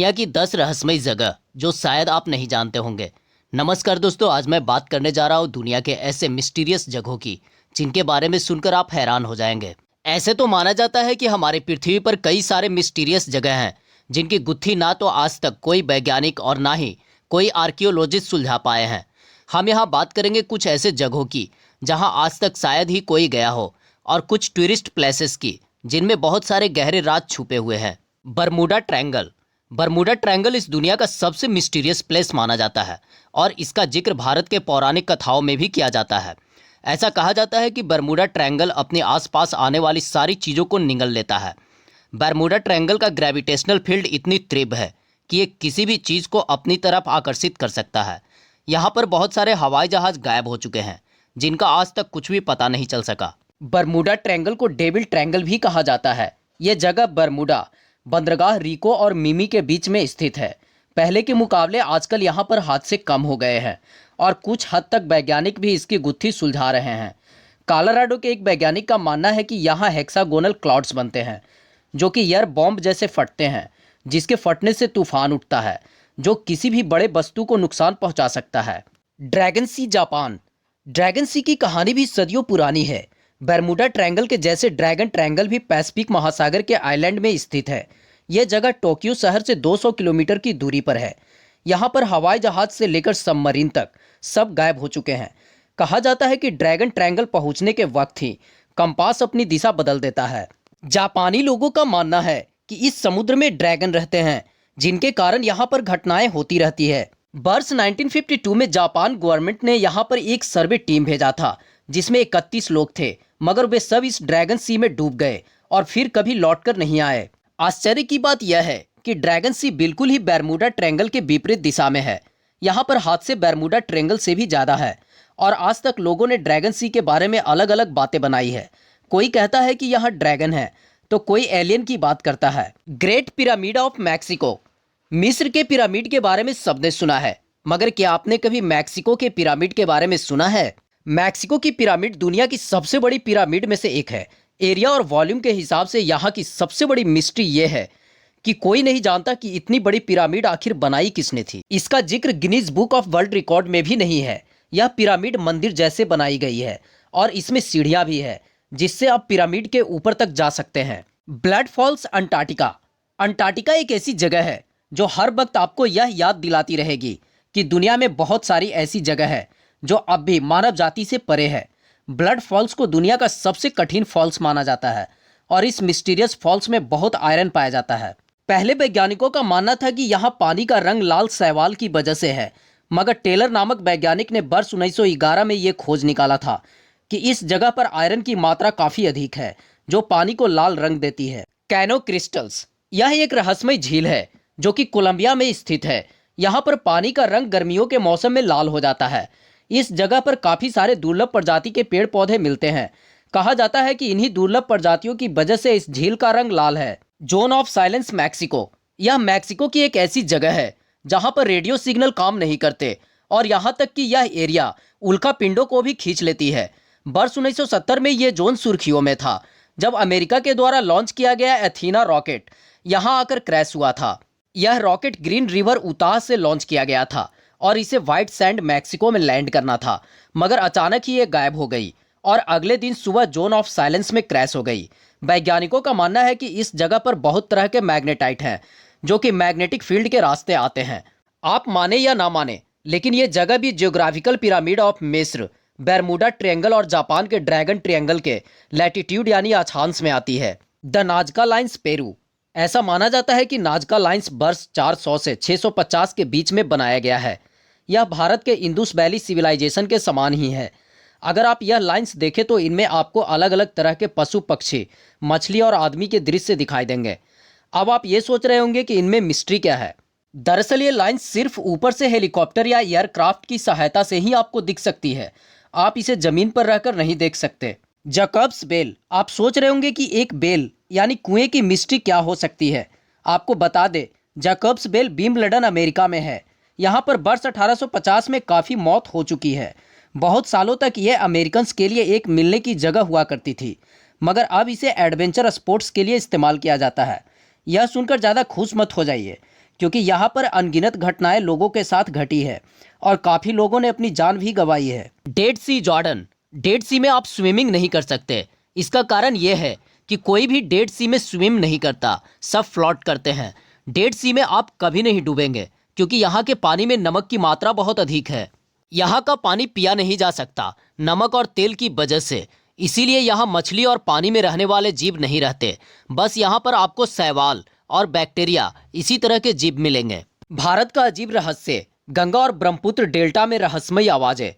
दुनिया की 10 रहस्यमयी जगह जो शायद आप नहीं जानते होंगे। नमस्कार दोस्तों, आज मैं बात करने जा रहा हूँ दुनिया के ऐसे मिस्टीरियस जगहों की जिनके बारे में सुनकर आप हैरान हो जाएंगे। ऐसे तो माना जाता है कि हमारी पृथ्वी पर कई सारे मिस्टीरियस जगह हैं जिनकी गुत्थी ना तो आज तक कोई वैज्ञानिक और ना ही कोई आर्कियोलॉजिस्ट सुलझा पाए हैं। हम यहाँ बात करेंगे कुछ ऐसे जगहों की जहाँ आज तक शायद ही कोई गया हो, और कुछ टूरिस्ट प्लेसेस की जिनमें बहुत सारे गहरे राज छुपे हुए हैं। Bermuda triangle. बरमूडा ट्रायंगल इस दुनिया का सबसे मिस्टीरियस प्लेस माना जाता है और इसका जिक्र भारत के पौराणिक कथाओं में भी किया जाता है। ऐसा कहा जाता है कि बरमूडा ट्रायंगल अपने आसपास आने वाली सारी चीज़ों को निगल लेता है। बरमूडा ट्रायंगल का ग्रेविटेशनल फील्ड इतनी तीव्र है कि ये किसी भी चीज़ को अपनी तरफ आकर्षित कर सकता है। यहाँ पर बहुत सारे हवाई जहाज गायब हो चुके हैं जिनका आज तक कुछ भी पता नहीं चल सका। बरमूडा ट्रायंगल को डेविल ट्रायंगल भी कहा जाता है। ये जगह बरमूडा, बंदरगाह रिको और मिमी के बीच में स्थित है। पहले के मुकाबले आजकल यहाँ पर हादसे कम हो गए हैं और कुछ हद तक वैज्ञानिक भी इसकी गुत्थी सुलझा रहे हैं। कोलोराडो के एक वैज्ञानिक का मानना है कि यहाँ हेक्सागोनल क्लाउड्स बनते हैं जो कि एयर बॉम्ब जैसे फटते हैं, जिसके फटने से तूफान उठता है जो किसी भी बड़े वस्तु को नुकसान पहुंचा सकता है। ड्रैगन सी, जापान। ड्रैगन सी की कहानी भी सदियों पुरानी है। बरमूडा ट्रायंगल के जैसे ड्रैगन ट्रायंगल भी पैसिफिक महासागर के आइलैंड में स्थित है। यह जगह टोक्यो शहर से 200 किलोमीटर की दूरी पर है। यहाँ पर हवाई जहाज से लेकर सबमरीन तक सब गायब हो चुके हैं। कहा जाता है कि ड्रैगन ट्रायंगल पहुंचने के वक्त ही कंपास अपनी दिशा बदल देता है। जापानी लोगों का मानना है कि इस समुद्र में ड्रैगन रहते हैं जिनके कारण यहाँ पर घटनाएं होती रहती है। वर्ष 1952 में जापान गवर्नमेंट ने यहाँ पर एक सर्वे टीम भेजा था जिसमें 31 लोग थे, मगर वे सब इस ड्रैगन सी में डूब गए और फिर कभी लौटकर नहीं आए। आश्चर्य की बात यह है कि ड्रैगन सी बिल्कुल ही बरमूडा ट्रायंगल के विपरीत दिशा में है। यहाँ पर हादसे बरमूडा ट्रायंगल से भी ज़्यादा है और आज तक लोगों ने ड्रैगन सी के बारे में अलग अलग बातें बनाई है। कोई कहता है कि यहाँ ड्रैगन है तो कोई एलियन की बात करता है। Great pyramid of Mexico. मिस्र के पिरामिड के बारे में सबने सुना है, मगर क्या आपने कभी मैक्सिको के पिरामिड के बारे में सुना है? मैक्सिको की पिरामिड दुनिया की सबसे बड़ी पिरामिड में से एक है। एरिया और वॉल्यूम के हिसाब से यहाँ की सबसे बड़ी मिस्ट्री ये है कि कोई नहीं जानता कि इतनी बड़ी पिरामिड आखिर बनाई किसने थी। इसका जिक्र Guinness book of world record में भी नहीं है। यह पिरामिड मंदिर जैसे बनाई गई है और इसमें सीढ़ियाँ भी है जिससे आप पिरामिड के ऊपर तक जा सकते हैं। Blood false, Antarctica. अंटार्कटिका एक ऐसी जगह है जो हर वक्त आपको यह याद दिलाती रहेगी कि दुनिया में बहुत सारी ऐसी जगह है जो अब भी मानव जाति से परे है। ब्लड फॉल्स को दुनिया का सबसे कठिन फॉल्स माना जाता है और इस मिस्टीरियस फॉल्स में बहुत आयरन पाया जाता है। पहले वैज्ञानिकों का मानना था कि यहाँ पानी का रंग लाल शैवाल की वजह से है, मगर टेलर नामक वैज्ञानिक ने वर्ष 1911 में ये खोज निकाला था कि इस जगह पर आयरन की मात्रा काफ़ी अधिक है जो पानी को लाल रंग देती है। Canoe crystals. यह एक रहस्यमय झील है जो कि कोलंबिया में स्थित है। यहाँ पर पानी का रंग गर्मियों के मौसम में लाल हो जाता है। इस जगह पर काफ़ी सारे दुर्लभ प्रजाति के पेड़ पौधे मिलते हैं। कहा जाता है कि इन्हीं दुर्लभ प्रजातियों की वजह से इस झील का रंग लाल है। Zone of silence, Mexico. यह मैक्सिको की एक ऐसी जगह है जहां पर रेडियो सिग्नल काम नहीं करते और यहां तक कि यह एरिया उल्का पिंडों को भी खींच लेती है। वर्ष 1970 में यह जोन सुर्खियों में था जब अमेरिका के द्वारा लॉन्च किया गया एथीना रॉकेट यहां आकर क्रैश हुआ था। यह रॉकेट ग्रीन रिवर उताह से लॉन्च किया गया था और इसे व्हाइट सैंड मैक्सिको में लैंड करना था, मगर अचानक ही ये गायब हो गई और अगले दिन सुबह जोन ऑफ साइलेंस में क्रैश हो गई। वैज्ञानिकों का मानना है कि इस जगह पर बहुत तरह के मैग्नेटाइट हैं जो कि मैग्नेटिक फील्ड के रास्ते आते हैं। आप माने या ना माने, लेकिन ये जगह भी जियोग्राफिकल पिरामिड ऑफ मिस्र, बरमूडा ट्रायंगल और जापान के ड्रैगन ट्रायंगल के लैटिट्यूड यानी अक्षांश में आती है। The नाजका lines, Peru. ऐसा माना जाता है कि नाजका लाइन्स वर्ष 400 से 650 के बीच में बनाया गया है। यह भारत के इंडस वैली सिविलाइजेशन के समान ही है। अगर आप यह लाइन्स देखें तो इनमें आपको अलग अलग तरह के पशु, पक्षी, मछली और आदमी के दृश्य दिखाई देंगे। अब आप ये सोच रहे होंगे कि इनमें मिस्ट्री क्या है। दरअसल ये लाइन्स सिर्फ ऊपर से हेलीकॉप्टर या एयरक्राफ्ट की सहायता से ही आपको दिख सकती है। आप इसे जमीन पर रहकर नहीं देख सकते। Jacobs Bell. आप सोच रहे होंगे कि एक बेल यानी कुएं की मिस्ट्री क्या हो सकती है। आपको बता दें, जैकब्स बेल विंबलडन, अमेरिका में है। यहाँ पर वर्ष 1850 में काफ़ी मौत हो चुकी है। बहुत सालों तक यह अमेरिकन्स के लिए एक मिलने की जगह हुआ करती थी, मगर अब इसे एडवेंचर स्पोर्ट्स के लिए इस्तेमाल किया जाता है। यह सुनकर ज़्यादा खुश मत हो जाइए, क्योंकि यहाँ पर अनगिनत घटनाएं लोगों के साथ घटी है और काफ़ी लोगों ने अपनी जान भी गंवाई है। डेड सी जॉर्डन। डेड सी में आप स्विमिंग नहीं कर सकते। इसका कारण यह है कि कोई भी डेड सी में स्विम नहीं करता, सब फ्लोट करते हैं। डेड सी में आप कभी नहीं डूबेंगे क्योंकि यहाँ के पानी में नमक की मात्रा बहुत अधिक है। यहाँ का पानी पिया नहीं जा सकता नमक और तेल की वजह से, इसीलिए यहाँ मछली और पानी में रहने वाले जीव नहीं रहते। बस यहाँ पर आपको शैवाल और बैक्टीरिया इसी तरह के जीव मिलेंगे। भारत का अजीब रहस्य। गंगा और ब्रह्मपुत्र डेल्टा में रहस्यमयी आवाजें।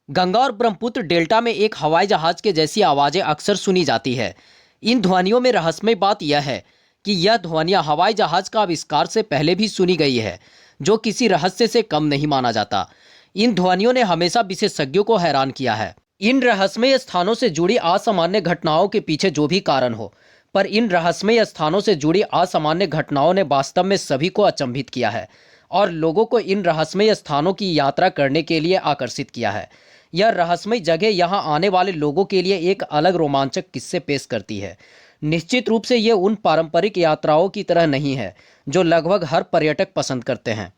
गंगा और ब्रह्मपुत्र डेल्टा में एक हवाई जहाज के जैसी आवाजें अक्सर सुनी जाती है। इन ध्वनियों में रहस्यमय बात यह है कि यह ध्वनियाँ हवाई जहाज का आविष्कार से पहले भी सुनी गई है, जो किसी रहस्य से कम नहीं माना जाता। इन ध्वनियों ने हमेशा विशेषज्ञों को हैरान किया है। इन रहस्यमय स्थानों से जुड़ी असामान्य घटनाओं के पीछे जो भी कारण हो, पर इन रहस्यमय स्थानों से जुड़ी असामान्य घटनाओं ने वास्तव में सभी को अचंभित किया है और लोगों को इन रहस्यमय स्थानों की यात्रा करने के लिए आकर्षित किया है। यह रहस्यमय जगह यहाँ आने वाले लोगों के लिए एक अलग रोमांचक किस्से पेश करती है। निश्चित रूप से ये उन पारंपरिक यात्राओं की तरह नहीं है जो लगभग हर पर्यटक पसंद करते हैं।